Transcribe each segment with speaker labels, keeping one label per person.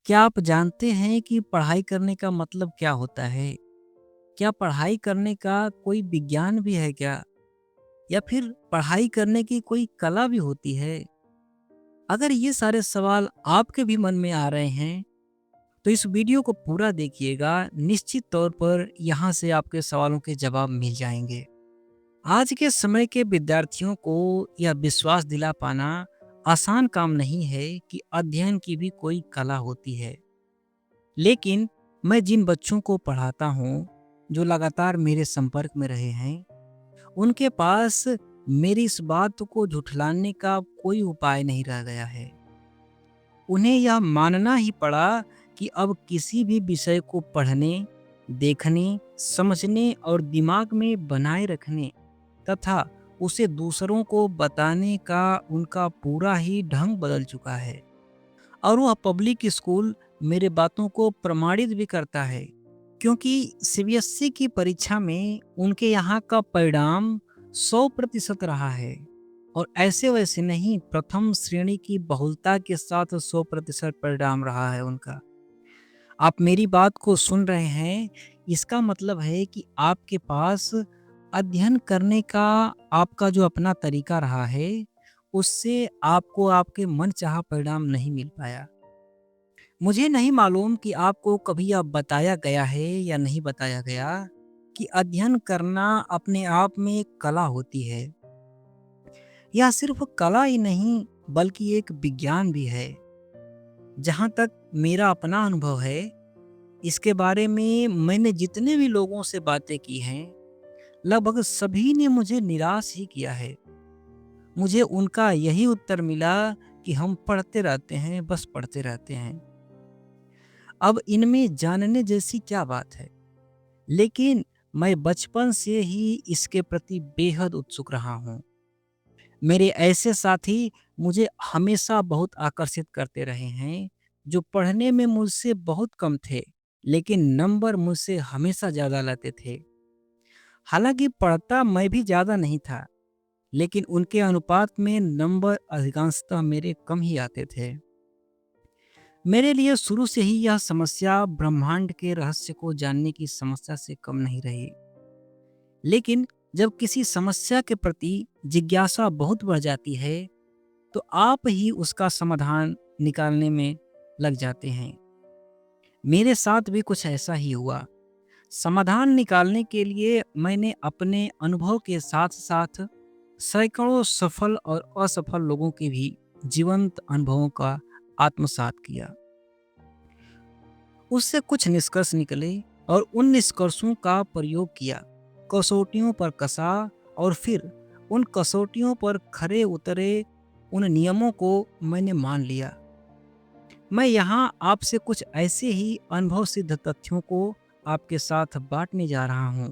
Speaker 1: क्या आप जानते हैं कि पढ़ाई करने का मतलब क्या होता है? क्या पढ़ाई करने का कोई विज्ञान भी है क्या? या फिर पढ़ाई करने की कोई कला भी होती है? अगर ये सारे सवाल आपके भी मन में आ रहे हैं, तो इस वीडियो को पूरा देखिएगा। निश्चित तौर पर यहाँ से आपके सवालों के जवाब मिल जाएंगे। आज के समय के विद्यार्थियों को यह विश्वास दिला पाना आसान काम नहीं है कि अध्ययन की भी कोई कला होती है। लेकिन मैं जिन बच्चों को पढ़ाता हूँ, जो लगातार मेरे संपर्क में रहे हैं, उनके पास मेरी इस बात को झुठलाने का कोई उपाय नहीं रह गया है। उन्हें यह मानना ही पड़ा कि अब किसी भी विषय को पढ़ने, देखने, समझने और दिमाग में बनाए रखने तथा उसे दूसरों को बताने का उनका पूरा ही ढंग बदल चुका है। और वह पब्लिक स्कूल मेरे बातों को प्रमाणित भी करता है, क्योंकि सीबीएसई की परीक्षा में उनके यहाँ का परिणाम 100% रहा है। और ऐसे वैसे नहीं, प्रथम श्रेणी की बहुलता के साथ 100% परिणाम रहा है उनका। आप मेरी बात को सुन रहे हैं, इसका मतलब है कि आपके पास अध्ययन करने का आपका जो अपना तरीका रहा है, उससे आपको आपके मनचाहा परिणाम नहीं मिल पाया। मुझे नहीं मालूम कि आपको कभी यह बताया गया है या नहीं बताया गया कि अध्ययन करना अपने आप में एक कला होती है। यह सिर्फ कला ही नहीं, बल्कि एक विज्ञान भी है। जहाँ तक मेरा अपना अनुभव है, इसके बारे में मैंने जितने भी लोगों से बातें की हैं, लगभग सभी ने मुझे निराश ही किया है। मुझे उनका यही उत्तर मिला कि हम पढ़ते रहते हैं, बस पढ़ते रहते हैं। अब इनमें जानने जैसी क्या बात है? लेकिन मैं बचपन से ही इसके प्रति बेहद उत्सुक रहा हूँ। मेरे ऐसे साथी मुझे हमेशा बहुत आकर्षित करते रहे हैं, जो पढ़ने में मुझसे बहुत कम थे, लेकिन नंबर मुझसे हमेशा ज़्यादा लाते थे। हालांकि पढ़ता मैं भी ज़्यादा नहीं था, लेकिन उनके अनुपात में नंबर अधिकांशतः मेरे कम ही आते थे। मेरे लिए शुरू से ही यह समस्या ब्रह्मांड के रहस्य को जानने की समस्या से कम नहीं रही। लेकिन जब किसी समस्या के प्रति जिज्ञासा बहुत बढ़ जाती है, तो आप ही उसका समाधान निकालने में लग जाते हैं। मेरे साथ भी कुछ ऐसा ही हुआ। समाधान निकालने के लिए मैंने अपने अनुभव के साथ साथ सैकड़ों सफल और असफल लोगों के भी जीवंत अनुभवों का आत्मसात किया। उससे कुछ निष्कर्ष निकले और उन निष्कर्षों का प्रयोग किया, कसौटियों पर कसा और फिर उन कसौटियों पर खरे उतरे। उन नियमों को मैंने मान लिया। मैं यहाँ आपसे कुछ ऐसे ही अनुभव सिद्ध तथ्यों को आपके साथ बांटने जा रहा हूँ।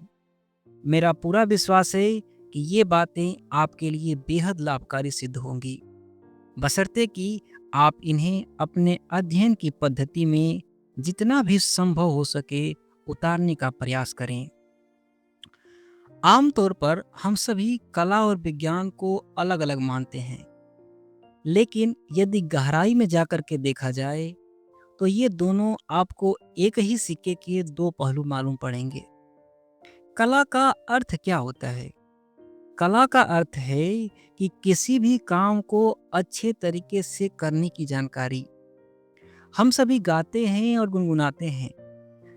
Speaker 1: मेरा पूरा विश्वास है कि ये बातें आपके लिए बेहद लाभकारी सिद्ध होंगी, बशर्ते कि आप इन्हें अपने अध्ययन की पद्धति में जितना भी संभव हो सके उतारने का प्रयास करें। आमतौर पर हम सभी कला और विज्ञान को अलग अलग मानते हैं, लेकिन यदि गहराई में जाकर के देखा जाए, तो ये दोनों आपको एक ही सिक्के के दो पहलू मालूम पड़ेंगे। कला का अर्थ क्या होता है? कला का अर्थ है कि किसी भी काम को अच्छे तरीके से करने की जानकारी। हम सभी गाते हैं और गुनगुनाते हैं,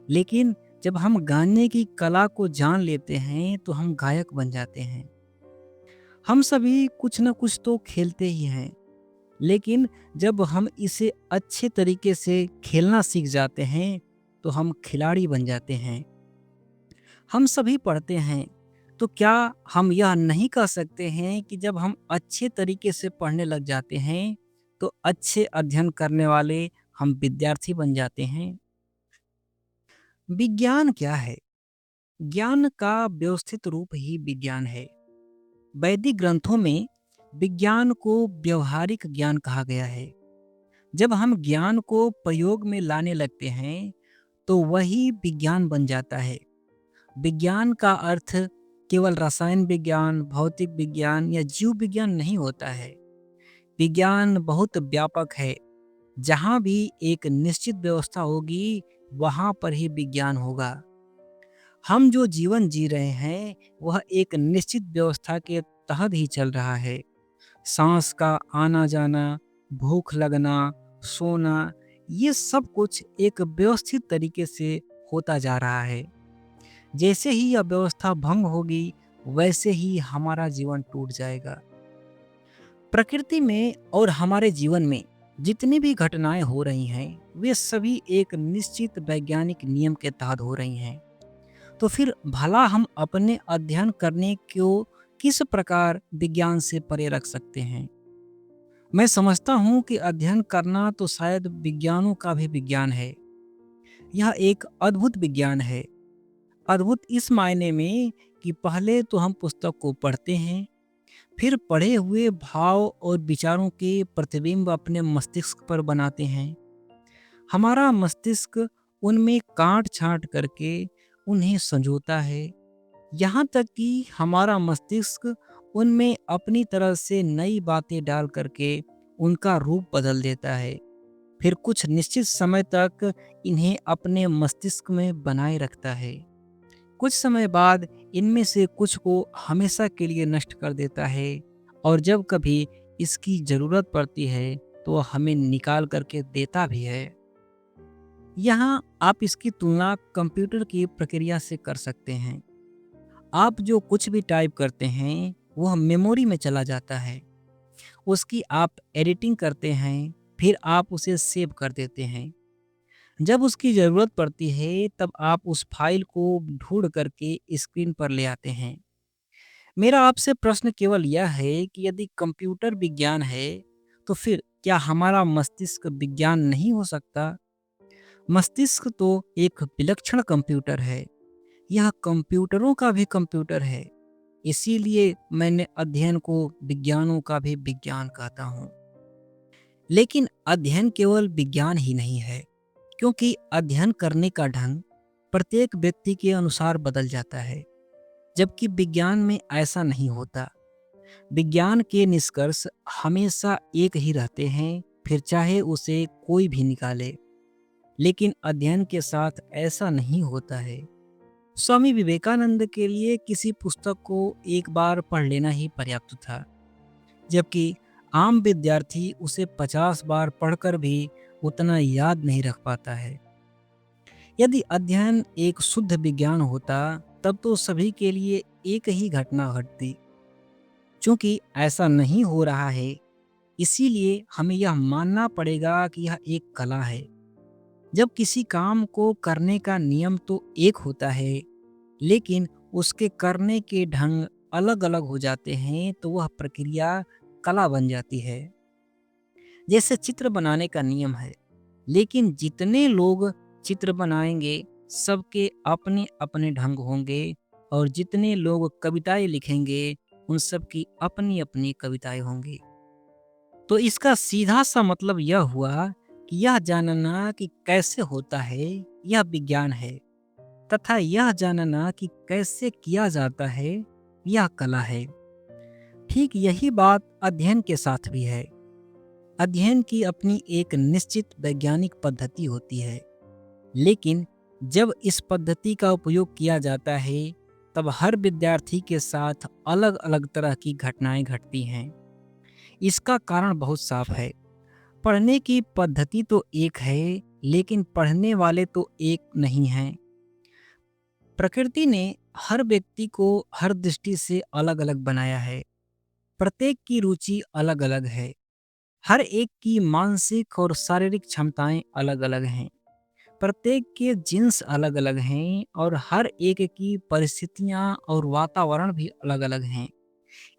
Speaker 1: लेकिन जब हम गाने की कला को जान लेते हैं तो हम गायक बन जाते हैं। हम सभी कुछ न कुछ तो खेलते ही हैं, लेकिन जब हम इसे अच्छे तरीके से खेलना सीख जाते हैं तो हम खिलाड़ी बन जाते हैं। हम सभी पढ़ते हैं, तो क्या हम यह नहीं कह सकते हैं कि जब हम अच्छे तरीके से पढ़ने लग जाते हैं तो अच्छे अध्ययन करने वाले हम विद्यार्थी बन जाते हैं? विज्ञान क्या है? ज्ञान का व्यवस्थित रूप ही विज्ञान है। वैदिक ग्रंथों में विज्ञान को व्यवहारिक ज्ञान कहा गया है। जब हम ज्ञान को प्रयोग में लाने लगते हैं तो वही विज्ञान बन जाता है। विज्ञान का अर्थ केवल रसायन विज्ञान, भौतिक विज्ञान या जीव विज्ञान नहीं होता है। विज्ञान बहुत व्यापक है। जहाँ भी एक निश्चित व्यवस्था होगी, वहाँ पर ही विज्ञान होगा। हम जो जीवन जी रहे हैं, वह एक निश्चित व्यवस्था के तहत ही चल रहा है। सांस का आना-जाना, भूख लगना, सोना, ये सब कुछ एक व्यवस्थित तरीके से होता जा रहा है। जैसे ही यह व्यवस्था भंग होगी, वैसे ही हमारा जीवन टूट जाएगा। प्रकृति में और हमारे जीवन में जितनी भी घटनाएं हो रही हैं, वे सभी एक निश्चित वैज्ञानिक नियम के तहत हो रही हैं। तो फिर भला हम अपने अध्ययन करने को किस प्रकार विज्ञान से परे रख सकते हैं? मैं समझता हूँ कि अध्ययन करना तो शायद विज्ञानों का भी विज्ञान है। यह एक अद्भुत विज्ञान है। अद्भुत इस मायने में कि पहले तो हम पुस्तक को पढ़ते हैं, फिर पढ़े हुए भाव और विचारों के प्रतिबिंब अपने मस्तिष्क पर बनाते हैं। हमारा मस्तिष्क उनमें काट-छाँट करके उन्हें संजोता है। यहाँ तक कि हमारा मस्तिष्क उनमें अपनी तरह से नई बातें डाल करके उनका रूप बदल देता है। फिर कुछ निश्चित समय तक इन्हें अपने मस्तिष्क में बनाए रखता है। कुछ समय बाद इनमें से कुछ को हमेशा के लिए नष्ट कर देता है, और जब कभी इसकी ज़रूरत पड़ती है तो वह हमें निकाल करके देता भी है। यहाँ आप इसकी तुलना कंप्यूटर की प्रक्रिया से कर सकते हैं। आप जो कुछ भी टाइप करते हैं, वह मेमोरी में चला जाता है। उसकी आप एडिटिंग करते हैं, फिर आप उसे सेव कर देते हैं। जब उसकी ज़रूरत पड़ती है, तब आप उस फाइल को ढूँढ करके स्क्रीन पर ले आते हैं। मेरा आपसे प्रश्न केवल यह है कि यदि कंप्यूटर विज्ञान है, तो फिर क्या हमारा मस्तिष्क विज्ञान नहीं हो सकता? मस्तिष्क तो एक विलक्षण कंप्यूटर है। यह कंप्यूटरों का भी कंप्यूटर है। इसीलिए मैंने अध्ययन को विज्ञानों का भी विज्ञान कहता हूँ। लेकिन अध्ययन केवल विज्ञान ही नहीं है, क्योंकि अध्ययन करने का ढंग प्रत्येक व्यक्ति के अनुसार बदल जाता है, जबकि विज्ञान में ऐसा नहीं होता। विज्ञान के निष्कर्ष हमेशा एक ही रहते हैं, फिर चाहे उसे कोई भी निकाले। लेकिन अध्ययन के साथ ऐसा नहीं होता है। स्वामी विवेकानंद के लिए किसी पुस्तक को एक बार पढ़ लेना ही पर्याप्त था, जबकि आम विद्यार्थी उसे 50 बार पढ़कर भी उतना याद नहीं रख पाता है। यदि अध्ययन एक शुद्ध विज्ञान होता, तब तो सभी के लिए एक ही घटना घटती। चूंकि ऐसा नहीं हो रहा है, इसीलिए हमें यह मानना पड़ेगा कि यह एक कला है। जब किसी काम को करने का नियम तो एक होता है, लेकिन उसके करने के ढंग अलग-अलग हो जाते हैं, तो वह प्रक्रिया कला बन जाती है। जैसे चित्र बनाने का नियम है, लेकिन जितने लोग चित्र बनाएंगे, सबके अपने-अपने ढंग होंगे, और जितने लोग कविताएं लिखेंगे, उन सब की अपनी-अपनी कविताएं होंगी। तो इसका सीधा सा मतलब यह हुआ कि यह जानना कि कैसे होता है, यह विज्ञान है, तथा यह जानना कि कैसे किया जाता है, यह कला है। ठीक यही बात अध्ययन के साथ भी है। अध्ययन की अपनी एक निश्चित वैज्ञानिक पद्धति होती है, लेकिन जब इस पद्धति का उपयोग किया जाता है, तब हर विद्यार्थी के साथ अलग-अलग तरह की घटनाएं घटती हैं। इसका कारण बहुत साफ है। पढ़ने की पद्धति तो एक है, लेकिन पढ़ने वाले तो एक नहीं हैं। प्रकृति ने हर व्यक्ति को हर दृष्टि से अलग-अलग बनाया है। प्रत्येक की रुचि अलग-अलग है। हर एक की मानसिक और शारीरिक क्षमताएं अलग-अलग हैं। प्रत्येक के जीन्स अलग-अलग हैं, और हर एक की परिस्थितियां और वातावरण भी अलग-अलग हैं।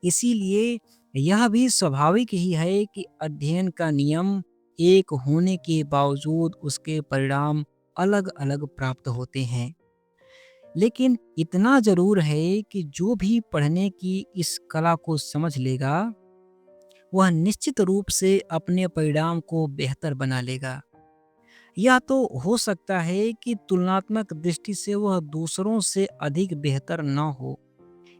Speaker 1: इसीलिए यह भी स्वाभाविक ही है कि अध्ययन का नियम एक होने के बावजूद उसके परिणाम अलग-अलग प्राप्त होते हैं। लेकिन इतना जरूर है कि जो भी पढ़ने की इस कला को समझ लेगा, वह निश्चित रूप से अपने परिणाम को बेहतर बना लेगा। या तो हो सकता है कि तुलनात्मक दृष्टि से वह दूसरों से अधिक बेहतर न हो,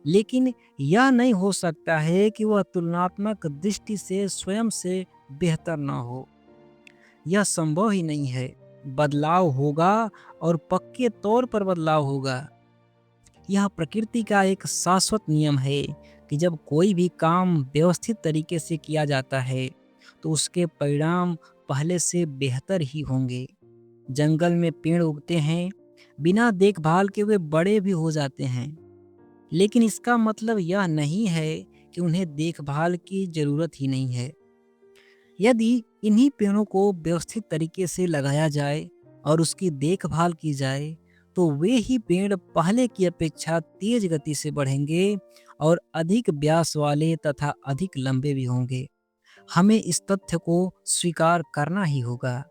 Speaker 1: लेकिन यह नहीं हो सकता है कि वह तुलनात्मक दृष्टि से स्वयं से बेहतर न हो। यह संभव ही नहीं है। बदलाव होगा और पक्के तौर पर बदलाव होगा। यह प्रकृति का एक शाश्वत नियम है कि जब कोई भी काम व्यवस्थित तरीके से किया जाता है तो उसके परिणाम पहले से बेहतर ही होंगे। जंगल में पेड़ उगते हैं, बिना देखभाल के वे बड़े भी हो जाते हैं, लेकिन इसका मतलब यह नहीं है कि उन्हें देखभाल की जरूरत ही नहीं है। यदि इन्हीं पेड़ों को व्यवस्थित तरीके से लगाया जाए और उसकी देखभाल की जाए तो वे ही पेड़ पहले की अपेक्षा तेज गति से बढ़ेंगे और अधिक व्यास वाले तथा अधिक लंबे भी होंगे। हमें इस तथ्य को स्वीकार करना ही होगा।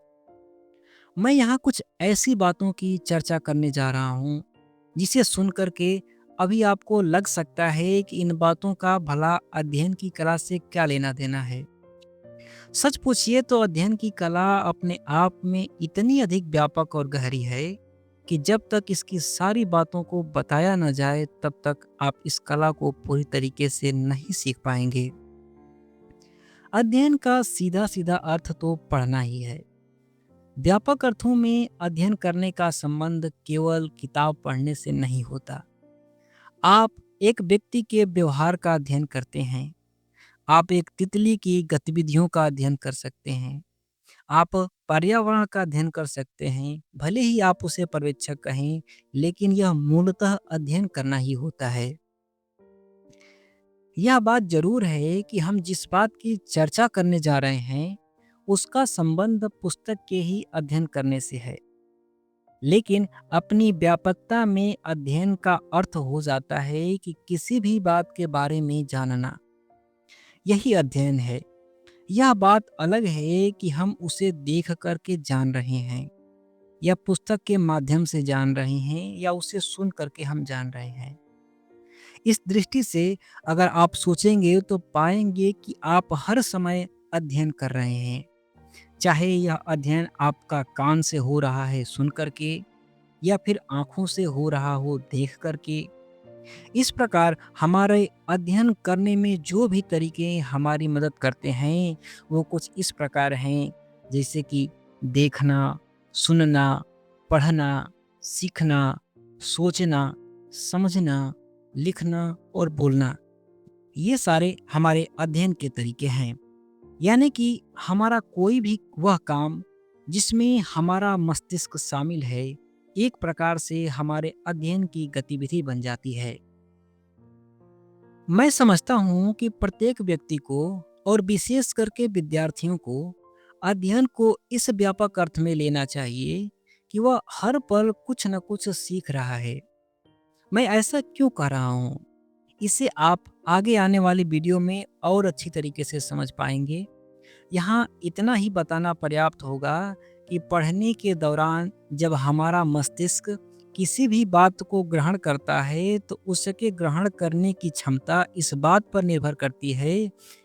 Speaker 1: मैं यहाँ कुछ ऐसी बातों की चर्चा करने जा रहा हूँ जिसे सुनकर के अभी आपको लग सकता है कि इन बातों का भला अध्ययन की कला से क्या लेना देना है। सच पूछिए तो अध्ययन की कला अपने आप में इतनी अधिक व्यापक और गहरी है कि जब तक इसकी सारी बातों को बताया न जाए तब तक आप इस कला को पूरी तरीके से नहीं सीख पाएंगे। अध्ययन का सीधा सीधा अर्थ तो पढ़ना ही है। व्यापक अर्थों में अध्ययन करने का संबंध केवल किताब पढ़ने से नहीं होता। आप एक व्यक्ति के व्यवहार का अध्ययन करते हैं। आप एक तितली की गतिविधियों का अध्ययन कर सकते हैं। आप पर्यावरण का अध्ययन कर सकते हैं, भले ही आप उसे पर्यवेक्षक कहें, लेकिन यह मूलतः अध्ययन करना ही होता है। यह बात जरूर है कि हम जिस बात की चर्चा करने जा रहे हैं उसका संबंध पुस्तक के ही अध्ययन करने से है, लेकिन अपनी व्यापकता में अध्ययन का अर्थ हो जाता है कि किसी भी बात के बारे में जानना, यही अध्ययन है। यह बात अलग है कि हम उसे देख करके जान रहे हैं या पुस्तक के माध्यम से जान रहे हैं या उसे सुन करके हम जान रहे हैं। इस दृष्टि से अगर आप सोचेंगे तो पाएंगे कि आप हर समय अध्ययन कर रहे हैं, चाहे यह अध्ययन आपका कान से हो रहा है सुन करके या फिर आंखों से हो रहा हो देख करके। इस प्रकार हमारे अध्ययन करने में जो भी तरीके हमारी मदद करते हैं वो कुछ इस प्रकार हैं, जैसे कि देखना, सुनना, पढ़ना, सीखना, सोचना, समझना, लिखना और बोलना। ये सारे हमारे अध्ययन के तरीके हैं। यानी कि हमारा कोई भी वह काम जिसमें हमारा मस्तिष्क शामिल है एक प्रकार से हमारे अध्ययन की गतिविधि बन जाती है। मैं समझता हूँ कि प्रत्येक व्यक्ति को और विशेष करके विद्यार्थियों को अध्ययन को इस व्यापक अर्थ में लेना चाहिए कि वह हर पल कुछ न कुछ सीख रहा है। मैं ऐसा क्यों कह रहा हूँ, इसे आप आगे आने वाली वीडियो में और अच्छी तरीके से समझ पाएंगे। यहाँ इतना ही बताना पर्याप्त होगा कि पढ़ने के दौरान जब हमारा मस्तिष्क किसी भी बात को ग्रहण करता है तो उसके ग्रहण करने की क्षमता इस बात पर निर्भर करती है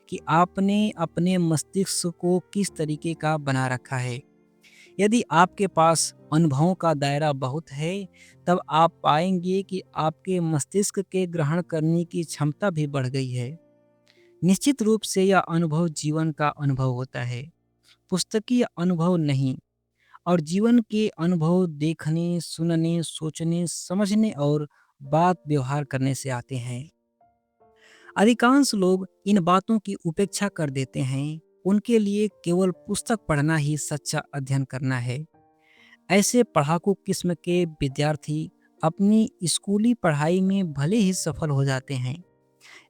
Speaker 1: कि आपने अपने मस्तिष्क को किस तरीके का बना रखा है। यदि आपके पास अनुभवों का दायरा बहुत है तब आप पाएंगे कि आपके मस्तिष्क के ग्रहण करने की क्षमता भी बढ़ गई है। निश्चित रूप से यह अनुभव जीवन का अनुभव होता है, पुस्तकीय अनुभव नहीं। और जीवन के अनुभव देखने, सुनने, सोचने, समझने और बात व्यवहार करने से आते हैं। अधिकांश लोग इन बातों की उपेक्षा कर देते हैं। उनके लिए केवल पुस्तक पढ़ना ही सच्चा अध्ययन करना है। ऐसे पढ़ाकू किस्म के विद्यार्थी अपनी स्कूली पढ़ाई में भले ही सफल हो जाते हैं,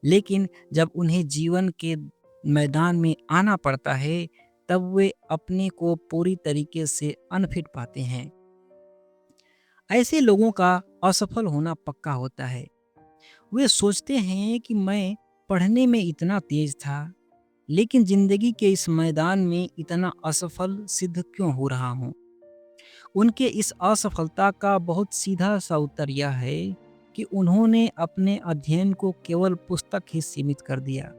Speaker 1: लेकिन जब उन्हें जीवन के मैदान में आना पड़ता है तब वे अपने को पूरी तरीके से अनफिट पाते हैं। ऐसे लोगों का असफल होना पक्का होता है। वे सोचते हैं कि मैं पढ़ने में इतना तेज था, लेकिन जिंदगी के इस मैदान में इतना असफल सिद्ध क्यों हो रहा हूँ। उनके इस असफलता का बहुत सीधा सा उत्तर यह है कि उन्होंने अपने अध्ययन को केवल पुस्तक ही सीमित कर दिया।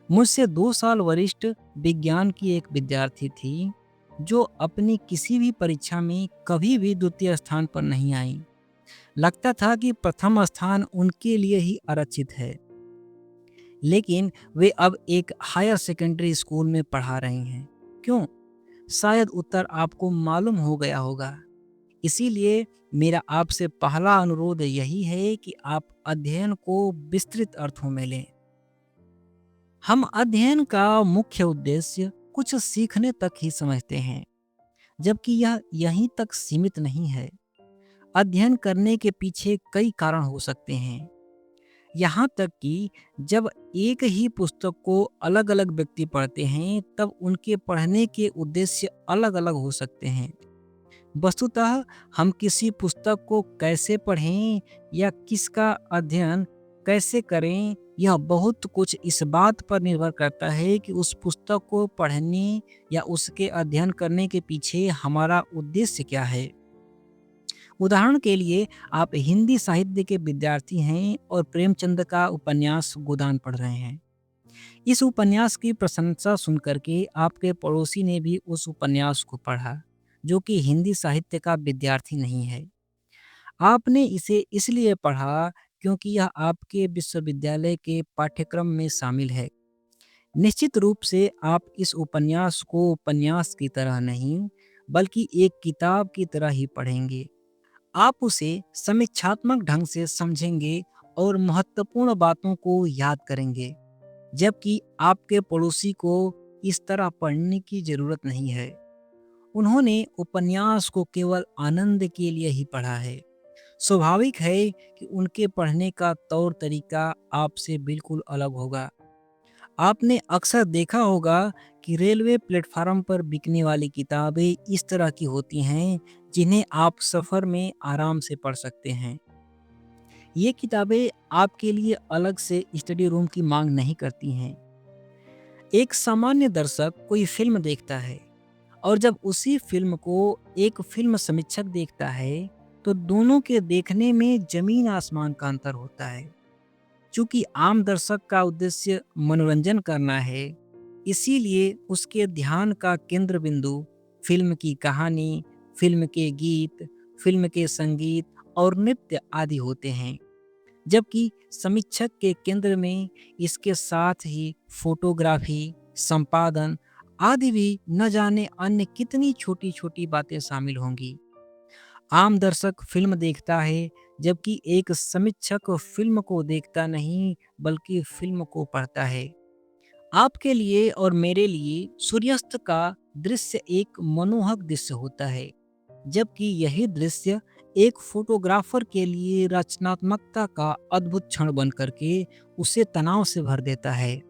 Speaker 1: मुझसे 2 साल वरिष्ठ विज्ञान की एक विद्यार्थी थी जो अपनी किसी भी परीक्षा में कभी भी द्वितीय स्थान पर नहीं आई। लगता था कि प्रथम स्थान उनके लिए ही आरक्षित है, लेकिन वे अब एक हायर सेकेंडरी स्कूल में पढ़ा रही हैं। क्यों? शायद उत्तर आपको मालूम हो गया होगा। इसीलिए मेरा आपसे पहला अनुरोध यही है कि आप अध्ययन को विस्तृत अर्थों में लें। हम अध्ययन का मुख्य उद्देश्य कुछ सीखने तक ही समझते हैं, जबकि यह यहीं तक सीमित नहीं है। अध्ययन करने के पीछे कई कारण हो सकते हैं। यहाँ तक कि जब एक ही पुस्तक को अलग-अलग व्यक्ति पढ़ते हैं, तब उनके पढ़ने के उद्देश्य अलग-अलग हो सकते हैं। वस्तुतः हम किसी पुस्तक को कैसे पढ़ें या किसका अध्ययन कैसे करें, यह बहुत कुछ इस बात पर निर्भर करता है कि उस पुस्तक को पढ़ने या उसके अध्ययन करने के पीछे हमारा उद्देश्य क्या है। उदाहरण के लिए, आप हिंदी साहित्य के विद्यार्थी हैं और प्रेमचंद का उपन्यास गोदान पढ़ रहे हैं। इस उपन्यास की प्रशंसा सुनकर के आपके पड़ोसी ने भी उस उपन्यास को पढ़ा, जो कि हिंदी साहित्य का विद्यार्थी नहीं है। आपने इसे इसलिए पढ़ा क्योंकि यह आपके विश्वविद्यालय के पाठ्यक्रम में शामिल है। निश्चित रूप से आप इस उपन्यास को उपन्यास की तरह नहीं, बल्कि एक किताब की तरह ही पढ़ेंगे। आप उसे समीक्षात्मक ढंग से समझेंगे और महत्वपूर्ण बातों को याद करेंगे, जबकि आपके पड़ोसी को इस तरह पढ़ने की जरूरत नहीं है। उन्होंने उपन्यास को केवल आनंद के लिए ही पढ़ा है। स्वाभाविक है कि उनके पढ़ने का तौर तरीका आपसे बिल्कुल अलग होगा। आपने अक्सर देखा होगा कि रेलवे प्लेटफार्म पर बिकने वाली किताबें इस तरह की होती हैं, जिन्हें आप सफ़र में आराम से पढ़ सकते हैं। ये किताबें आपके लिए अलग से स्टडी रूम की मांग नहीं करती हैं। एक सामान्य दर्शक कोई फिल्म देखता है, और जब उसी फिल्म को एक फिल्म समीक्षक देखता है, तो दोनों के देखने में जमीन आसमान का अंतर होता है। चूंकि आम दर्शक का उद्देश्य मनोरंजन करना है, इसीलिए उसके ध्यान का केंद्र बिंदु फिल्म की कहानी, फिल्म के गीत, फिल्म के संगीत और नृत्य आदि होते हैं। जबकि समीक्षक के केंद्र में इसके साथ ही फोटोग्राफी, संपादन आदि भी न जाने अन्य कितनी छोटी छोटी बातें शामिल होंगी। आम दर्शक फिल्म देखता है, जबकि एक समीक्षक फिल्म को देखता नहीं, बल्कि फिल्म को पढ़ता है। आपके लिए और मेरे लिए सूर्यास्त का दृश्य एक मनोहक दृश्य होता है, जबकि यही दृश्य एक फोटोग्राफर के लिए रचनात्मकता का अद्भुत क्षण बन करके उसे तनाव से भर देता है।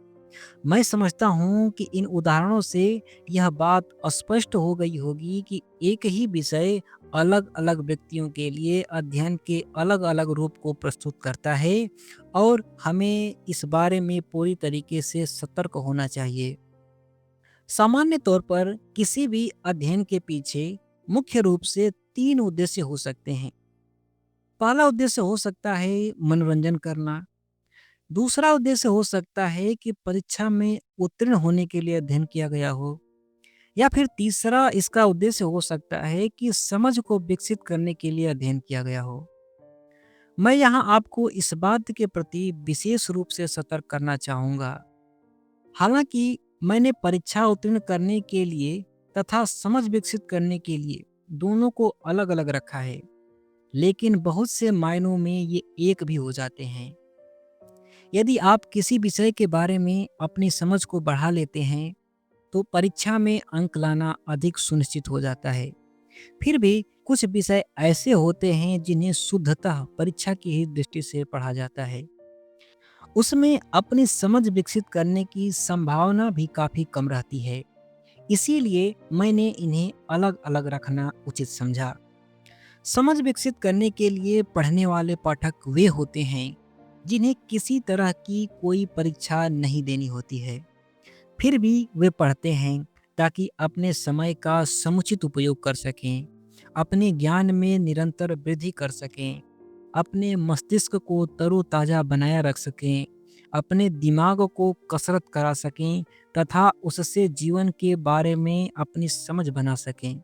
Speaker 1: मैं समझता हूँ कि इन उदाहरणों से यह बात स्पष्ट हो गई होगी कि एक ही विषय अलग-अलग व्यक्तियों के लिए अध्ययन के अलग-अलग रूप को प्रस्तुत करता है, और हमें इस बारे में पूरी तरीके से सतर्क होना चाहिए। सामान्य तौर पर किसी भी अध्ययन के पीछे मुख्य रूप से 3 उद्देश्य हो सकते हैं। पहला उद्देश्य हो सकता है मनोरंजन करना। दूसरा उद्देश्य हो सकता है कि परीक्षा में उत्तीर्ण होने के लिए अध्ययन किया गया हो, या फिर तीसरा इसका उद्देश्य हो सकता है कि समझ को विकसित करने के लिए अध्ययन किया गया हो। मैं यहाँ आपको इस बात के प्रति विशेष रूप से सतर्क करना चाहूँगा। हालांकि मैंने परीक्षा उत्तीर्ण करने के लिए तथा समझ विकसित करने के लिए दोनों को अलग-अलग रखा है, लेकिन बहुत से मायनों में ये एक भी हो जाते हैं। यदि आप किसी विषय के बारे में अपनी समझ को बढ़ा लेते हैं, तो परीक्षा में अंक लाना अधिक सुनिश्चित हो जाता है। फिर भी कुछ विषय ऐसे होते हैं जिन्हें शुद्धतः परीक्षा की ही दृष्टि से पढ़ा जाता है। उसमें अपनी समझ विकसित करने की संभावना भी काफी कम रहती है। इसीलिए मैंने इन्हें अलग-अलग रखना उचित समझा। समझ विकसित करने के लिए पढ़ने वाले पाठक वे होते हैं जिन्हें किसी तरह की कोई परीक्षा नहीं देनी होती है। फिर भी वे पढ़ते हैं ताकि अपने समय का समुचित उपयोग कर सकें, अपने ज्ञान में निरंतर वृद्धि कर सकें, अपने मस्तिष्क को तरोताज़ा बनाए रख सकें, अपने दिमाग को कसरत करा सकें तथा उससे जीवन के बारे में अपनी समझ बना सकें।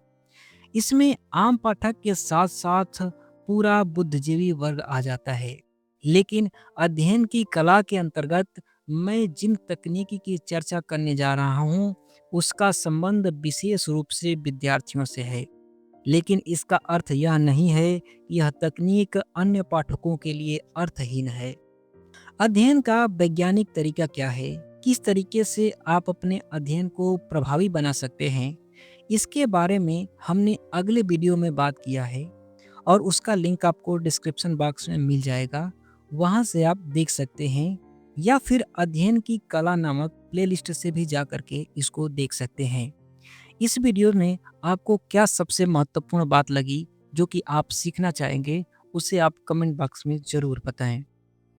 Speaker 1: इसमें आम पाठक के साथ साथ पूरा बुद्धिजीवी वर्ग आ जाता है। लेकिन अध्ययन की कला के अंतर्गत मैं जिन तकनीकी की चर्चा करने जा रहा हूँ, उसका संबंध विशेष रूप से विद्यार्थियों से है। लेकिन इसका अर्थ यह नहीं है कि यह तकनीक अन्य पाठकों के लिए अर्थहीन है। अध्ययन का वैज्ञानिक तरीका क्या है? किस तरीके से आप अपने अध्ययन को प्रभावी बना सकते हैं? इसके बारे में हमने अगले वीडियो में बात किया है और उसका लिंक आपको डिस्क्रिप्शन बॉक्स में मिल जाएगा। वहाँ से आप देख सकते हैं या फिर अध्ययन की कला नामक प्लेलिस्ट से भी जा कर के इसको देख सकते हैं। इस वीडियो में आपको क्या सबसे महत्वपूर्ण बात लगी जो कि आप सीखना चाहेंगे, उसे आप कमेंट बॉक्स में ज़रूर बताएं।